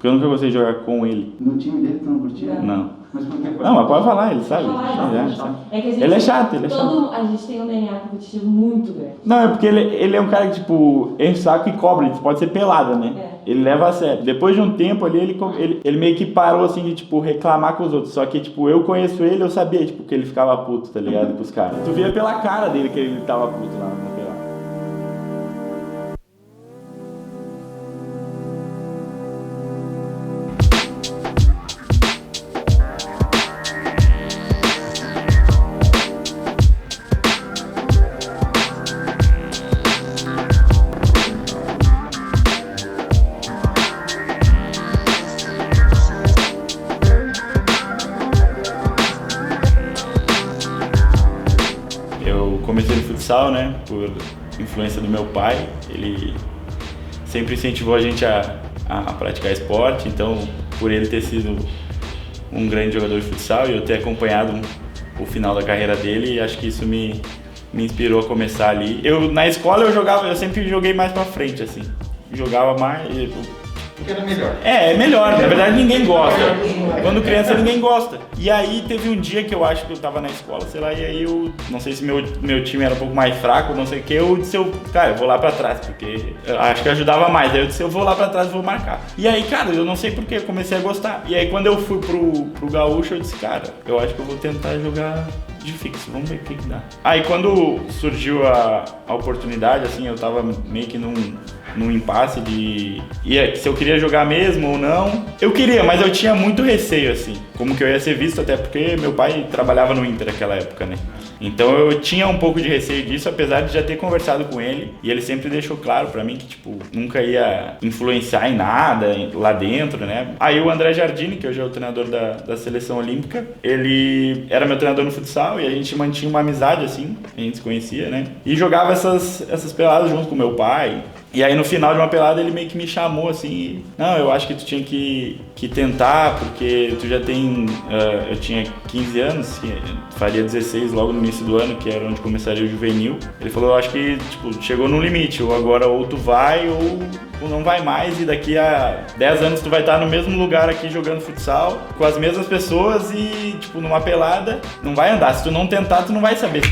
Porque eu nunca gostei de jogar com ele. No time dele tu não curtia? Não. Mas por que? Não, mas pode falar, ele sabe. É que a gente, Ele é chato, ele é chato. A gente tem um DNA competitivo muito grande. Não, é porque ele é um cara que, tipo, enche o saco e cobra, ele pode ser pelada, né? Ele leva a sério. Depois de um tempo ali, ele meio que parou, assim, de, tipo, reclamar com os outros. Só que, tipo, eu conheço ele, eu sabia, tipo, que ele ficava puto, tá ligado? Com os caras. Tu via pela cara dele que ele tava puto lá no pelado. Comecei no futsal, né, por influência do meu pai. Ele sempre incentivou a gente a praticar esporte, então por ele ter sido um grande jogador de futsal e eu ter acompanhado o final da carreira dele, acho que isso me inspirou a começar ali. Na escola eu sempre joguei mais pra frente, assim, jogava mais... Porque era melhor. É melhor, na verdade ninguém gosta. Quando criança ninguém gosta. E aí teve um dia que eu acho que eu tava na escola, sei lá, e aí eu não sei se meu time era um pouco mais fraco, não sei o que, eu disse, cara, eu vou lá pra trás, porque eu acho que ajudava mais. Aí eu disse, eu vou lá pra trás e vou marcar. E aí, cara, eu não sei porque eu comecei a gostar. E aí quando eu fui pro Gaúcho, eu disse, cara, eu acho que eu vou tentar jogar de fixo, vamos ver o que dá. Aí quando surgiu a oportunidade, assim, eu tava meio que num impasse de se eu queria jogar mesmo ou não. Eu queria, mas eu tinha muito receio, assim, como que eu ia ser visto, até porque meu pai trabalhava no Inter naquela época, né? Então eu tinha um pouco de receio disso, apesar de já ter conversado com ele, e ele sempre deixou claro pra mim que, tipo, nunca ia influenciar em nada lá dentro, né? Aí o André Jardini, que hoje é o treinador da Seleção Olímpica, ele era meu treinador no futsal e a gente mantinha uma amizade, assim, a gente se conhecia, né? E jogava essas peladas junto com meu pai. E aí no final de uma pelada ele meio que me chamou assim, não, eu acho que tu tinha que tentar, porque tu já tem, eu tinha 15 anos, faria 16 logo no início do ano, que era onde começaria o juvenil. Ele falou, eu acho que tipo, chegou no limite, ou agora ou tu vai ou não vai mais, e daqui a 10 anos tu vai estar no mesmo lugar aqui jogando futsal, com as mesmas pessoas e tipo numa pelada, não vai andar, se tu não tentar tu não vai saber.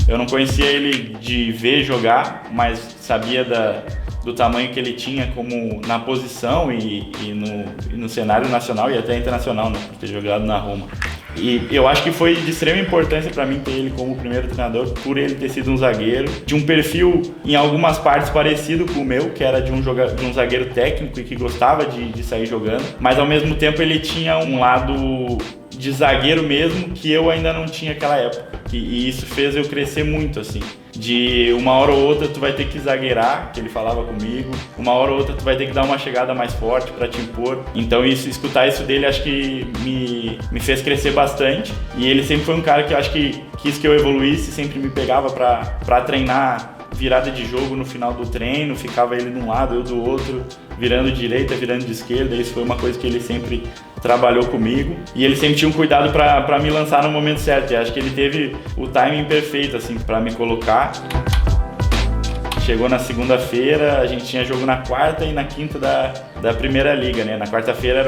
Eu não conhecia ele de ver jogar, mas sabia do tamanho que ele tinha como na posição e no cenário nacional e até internacional, né, por ter jogado na Roma. E eu acho que foi de extrema importância para mim ter ele como primeiro treinador, por ele ter sido um zagueiro, de um perfil em algumas partes parecido com o meu, que era de um zagueiro técnico e que gostava de sair jogando, mas ao mesmo tempo ele tinha um lado de zagueiro mesmo que eu ainda não tinha naquela época. E isso fez eu crescer muito, assim. De uma hora ou outra tu vai ter que zagueirar, que ele falava comigo. Uma hora ou outra tu vai ter que dar uma chegada mais forte pra te impor. Então escutar isso dele acho que me fez crescer bastante. E ele sempre foi um cara que eu acho que quis que eu evoluísse, sempre me pegava pra treinar virada de jogo no final do treino, ficava ele de um lado, eu do outro, virando de direita, virando de esquerda. Isso foi uma coisa que ele sempre trabalhou comigo e ele sempre tinha um cuidado para me lançar no momento certo. E acho que ele teve o timing perfeito assim para me colocar. Chegou na segunda-feira, a gente tinha jogo na quarta e na quinta da Primeira Liga, né? Na quarta-feira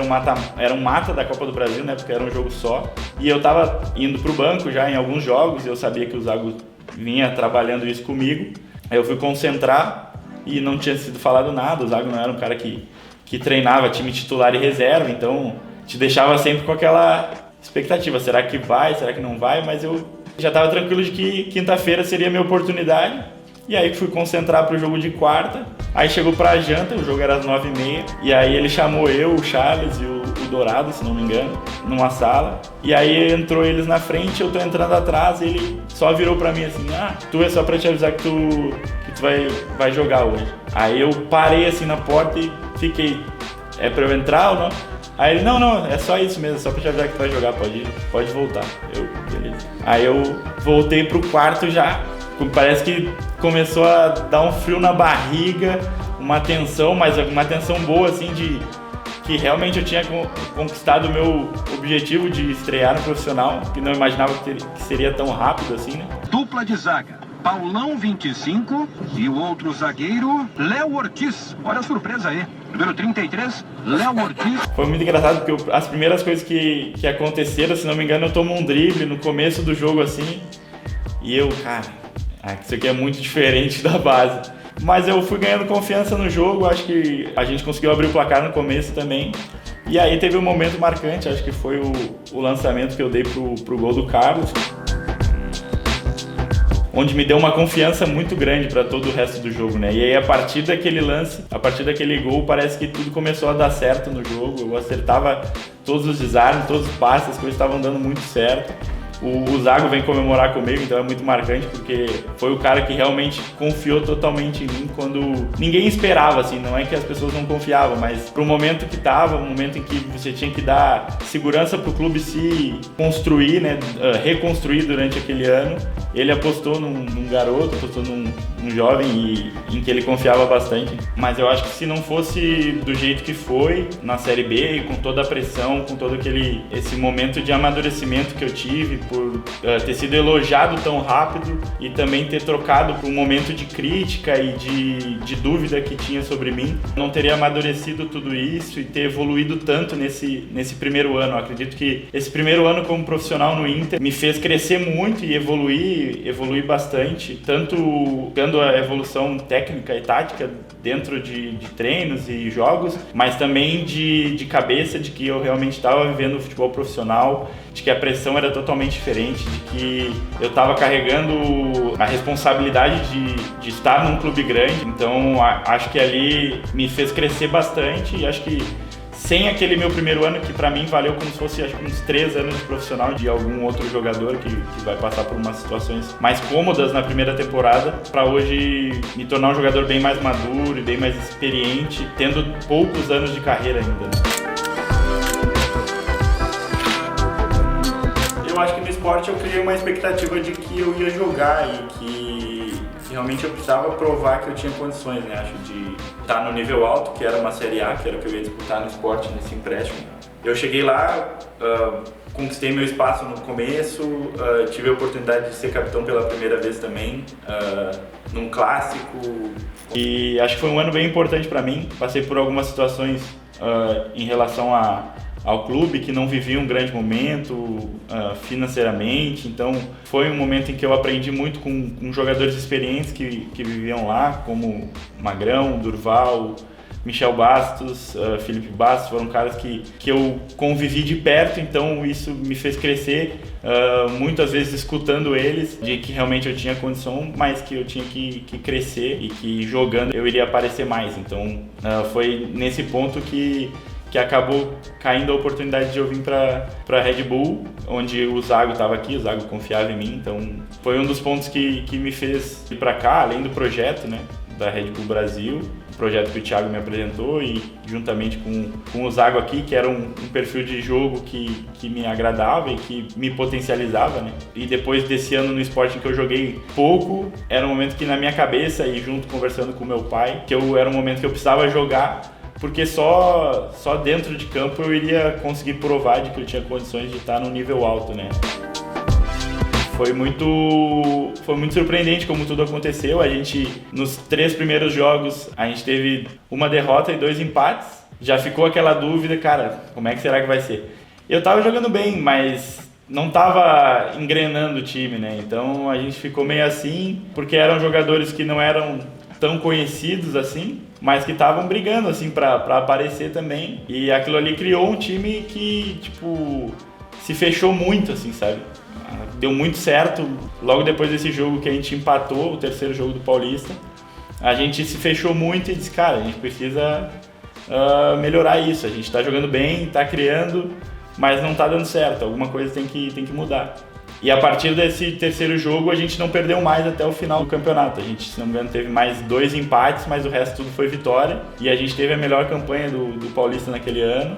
era um mata da Copa do Brasil, né? Porque era um jogo só. E eu tava indo pro banco já em alguns jogos, eu sabia que o Zago vinha trabalhando isso comigo. Aí eu fui concentrar e não tinha sido falado nada. O Zago não era um cara que treinava time titular e reserva, então te deixava sempre com aquela expectativa. Será que vai? Será que não vai? Mas eu já estava tranquilo de que quinta-feira seria a minha oportunidade. E aí fui concentrar para o jogo de quarta. Aí chegou para a janta, o jogo era às 9h30. E aí ele chamou eu, o Charles e o Dourado, se não me engano, numa sala. E aí entrou eles na frente, eu tô entrando atrás, e ele só virou para mim assim, tu é só para te avisar que tu vai jogar hoje. Aí eu parei assim na porta e fiquei, é para eu entrar ou não? Aí ele, não, é só isso mesmo, só pra te avisar que tu vai jogar, pode voltar. Beleza. Aí eu voltei pro quarto já, parece que começou a dar um frio na barriga, uma tensão, mas uma tensão boa assim de que realmente eu tinha conquistado o meu objetivo de estrear no profissional, que não imaginava que seria tão rápido assim, né? Dupla de zaga. Paulão, 25. E o outro zagueiro, Léo Ortiz. Olha a surpresa aí. Número 33, Léo Ortiz. Foi muito engraçado porque as primeiras coisas que aconteceram, se não me engano, eu tomo um drible no começo do jogo assim. E eu, cara, isso aqui é muito diferente da base. Mas eu fui ganhando confiança no jogo, acho que a gente conseguiu abrir o placar no começo também. E aí teve um momento marcante, acho que foi o lançamento que eu dei pro gol do Carlos, onde me deu uma confiança muito grande para todo o resto do jogo, né? E aí a partir daquele lance, a partir daquele gol, parece que tudo começou a dar certo no jogo. Eu acertava todos os desarmes, todos os passes, as coisas estavam dando muito certo. O Zago vem comemorar comigo, então é muito marcante porque foi o cara que realmente confiou totalmente em mim quando ninguém esperava, assim, não é que as pessoas não confiavam, mas pro momento que tava, um momento em que você tinha que dar segurança pro clube se construir, né, reconstruir durante aquele ano, ele apostou num garoto, apostou num jovem em que ele confiava bastante. Mas eu acho que se não fosse do jeito que foi na Série B, com toda a pressão, com todo esse momento de amadurecimento que eu tive, por ter sido elogiado tão rápido e também ter trocado por um momento de crítica e de dúvida que tinha sobre mim, não teria amadurecido tudo isso e ter evoluído tanto nesse primeiro ano. Eu acredito que esse primeiro ano como profissional no Inter me fez crescer muito e evoluir bastante, tanto dando a evolução técnica e tática dentro de treinos e jogos, mas também de cabeça, de que eu realmente estava vivendo o futebol profissional, de que a pressão era totalmente diferente, de que eu estava carregando a responsabilidade de estar num clube grande. Então acho que ali me fez crescer bastante e acho que sem aquele meu primeiro ano, que pra mim valeu como se fosse acho que uns 3 anos de profissional de algum outro jogador que vai passar por umas situações mais cômodas na primeira temporada, pra hoje me tornar um jogador bem mais maduro e bem mais experiente, tendo poucos anos de carreira ainda, né? Eu acho que no esporte eu criei uma expectativa de que eu ia jogar e que realmente eu precisava provar que eu tinha condições, né? Acho de estar no nível alto, que era uma Série A, que era o que eu ia disputar no esporte nesse empréstimo. Eu cheguei lá, conquistei meu espaço no começo, tive a oportunidade de ser capitão pela primeira vez também, num clássico. E acho que foi um ano bem importante para mim. Passei por algumas situações em relação ao clube que não vivia um grande momento financeiramente, então foi um momento em que eu aprendi muito com jogadores experientes que viviam lá, como Magrão, Durval, Michel Bastos, Felipe Bastos, foram caras que eu convivi de perto, então isso me fez crescer, muitas vezes escutando eles, de que realmente eu tinha condição, mas que eu tinha que crescer e que jogando eu iria aparecer mais, então foi nesse ponto que acabou caindo a oportunidade de eu vir para Red Bull, onde o Zago estava aqui, o Zago confiava em mim, então foi um dos pontos que me fez ir para cá, além do projeto, né, da Red Bull Brasil, o projeto que o Thiago me apresentou e juntamente com o Zago aqui, que era um perfil de jogo que me agradava e que me potencializava, né, e depois desse ano no esporte em que eu joguei pouco, era um momento que na minha cabeça e junto conversando com meu pai, que era um momento que eu precisava jogar, porque só dentro de campo eu iria conseguir provar de que eu tinha condições de estar no nível alto, né? Foi muito surpreendente como tudo aconteceu. A gente, nos 3 primeiros jogos, a gente teve uma derrota e 2 empates. Já ficou aquela dúvida, cara, como é que será que vai ser? Eu tava jogando bem, mas não tava engrenando o time, né? Então a gente ficou meio assim, porque eram jogadores que não eram tão conhecidos assim, mas que estavam brigando assim para aparecer também. E aquilo ali criou um time que, tipo, se fechou muito assim, sabe? Deu muito certo. Logo depois desse jogo que a gente empatou, o terceiro jogo do Paulista, a gente se fechou muito e disse, cara, a gente precisa melhorar isso. A gente tá jogando bem, tá criando, mas não tá dando certo. Alguma coisa tem que mudar. E a partir desse terceiro jogo, a gente não perdeu mais até o final do campeonato. A gente, se não me engano, teve mais 2 empates, mas o resto tudo foi vitória. E a gente teve a melhor campanha do Paulista naquele ano.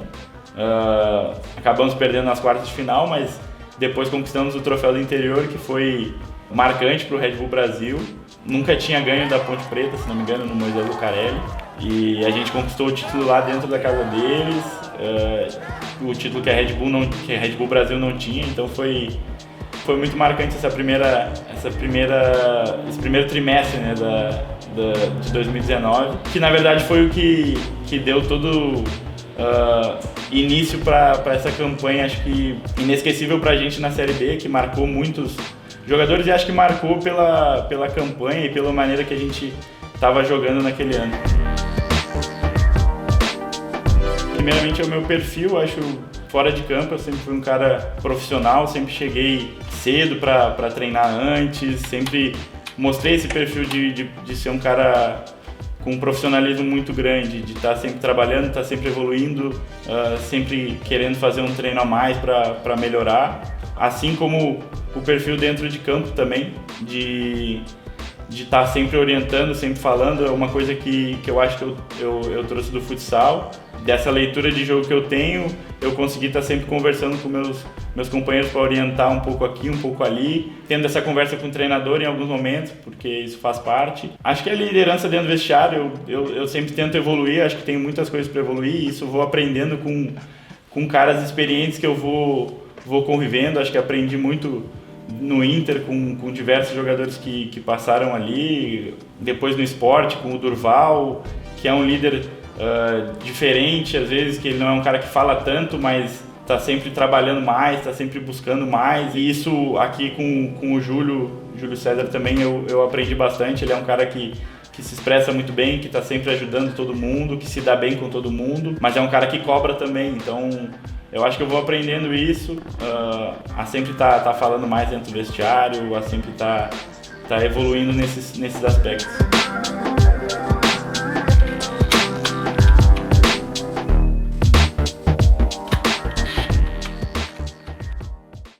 Acabamos perdendo nas quartas de final, mas depois conquistamos o troféu do interior, que foi marcante para o Red Bull Brasil. Nunca tinha ganho da Ponte Preta, se não me engano, no Moisés Lucarelli. E a gente conquistou o título lá dentro da casa deles. O título que a Red Bull Brasil não tinha, então foi Foi muito marcante esse primeiro trimestre, né, de 2019, que na verdade foi o que deu todo início para essa campanha, acho que inesquecível para a gente na Série B, que marcou muitos jogadores e acho que marcou pela campanha e pela maneira que a gente estava jogando naquele ano. Primeiramente é o meu perfil, acho, fora de campo, eu sempre fui um cara profissional, sempre cheguei cedo para treinar antes, sempre mostrei esse perfil de ser um cara com um profissionalismo muito grande, de estar sempre trabalhando, estar sempre evoluindo, sempre querendo fazer um treino a mais para melhorar, assim como o perfil dentro de campo também, de estar sempre orientando, sempre falando, é uma coisa que eu acho que eu trouxe do futsal. Dessa leitura de jogo que eu tenho, eu consegui estar sempre conversando com meus companheiros para orientar um pouco aqui, um pouco ali, tendo essa conversa com o treinador em alguns momentos, porque isso faz parte. Acho que a liderança dentro do vestiário, eu sempre tento evoluir, acho que tenho muitas coisas para evoluir, e isso eu vou aprendendo com caras experientes que eu vou convivendo. Acho que aprendi muito no Inter com diversos jogadores que passaram ali, depois no esporte com o Durval, que é um líder diferente, às vezes, que ele não é um cara que fala tanto, mas está sempre trabalhando mais, está sempre buscando mais, e isso aqui com o Júlio César também eu aprendi bastante. Ele é um cara que se expressa muito bem, que está sempre ajudando todo mundo, que se dá bem com todo mundo, mas é um cara que cobra também, então eu acho que eu vou aprendendo isso, a sempre tá falando mais dentro do vestiário, a sempre tá evoluindo nesses aspectos.